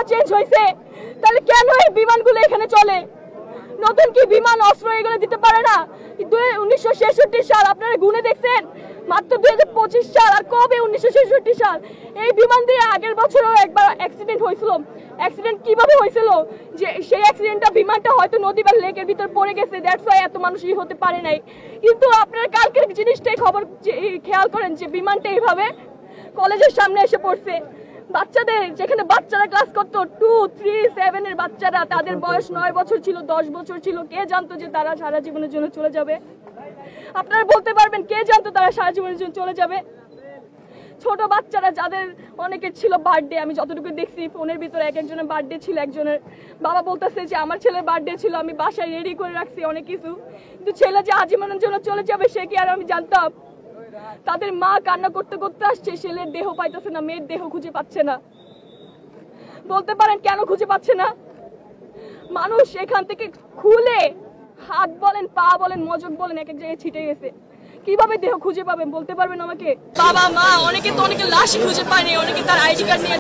সরকার change হয়েছে, তাহলে কেন এই বিমানগুলো এখানে চলে? নতুন কি বিমান অস্ত্র এগুলো দিতে পারে না? 1966 সাল আপনারা গুনে দেখছেন, মাত্র 2025 সাল, আর কবে 1966 সাল? এই বিমান দিয়ে আগের বছরও একবার অ্যাক্সিডেন্ট হয়েছিল। অ্যাক্সিডেন্ট কিভাবে হয়েছিল? যে সেই অ্যাক্সিডেন্টটা বিমানটা হয়তো নদী বা লেকের ভিতর পড়ে গেছে, দ্যাটস ওয়াই এত মানুষই হতে পারে নাই। কিন্তু আপনারা কালকের জিনিসটাই খবর খেয়াল করেন যে বিমানটা এইভাবে কলেজের সামনে এসে পড়ছে। বাচ্চাদের, যেখানে বাচ্চারা ক্লাস করতো 2, 3, 7 এর বাচ্চারা, তাদের বয়স 9 বছর ছিল, 10 বছর ছিল। কে জানতো যে তারা সারা জীবনের জন্য চলে যাবে? আপনারা বলতে পারবেন কে জানতো তারা সারা জীবনের জন্য চলে যাবে? ছোট বাচ্চারা, যাদের অনেকের ছিল বার্থডে, আমি যতটুকু দেখছি ফোনের ভিতরে এক একজনের বার্থডে ছিল। একজনের বাবা বলতেছে যে আমার ছেলের বার্থডে ছিল, আমি বাসায় রেডি করে রাখছি অনেক কিছু, কিন্তু ছেলে যে আজীবনের জন্য চলে যাবে সে কি আর আমি জানতাম? তাদের মা কান্না করতে করতে আসছে, ছেলের দেহ পাইতেছে না, মেয়ের দেহ খুঁজে পাচ্ছে না। বলতে পারেন কেন খুঁজে পাচ্ছে না? মানুষ এখান থেকে খুলে হাত বলেন, পা বলেন, মজক বলেন, এক এক জায়গায় ছিটে গেছে। কিভাবে দেহ খুঁজে পাবেন বলতে পারবেন আমাকে? বাবা মা অনেকে তো অনেকে লাশই খুঁজে পায়নি, অনেকে তার আইডি কার্ড নিয়ে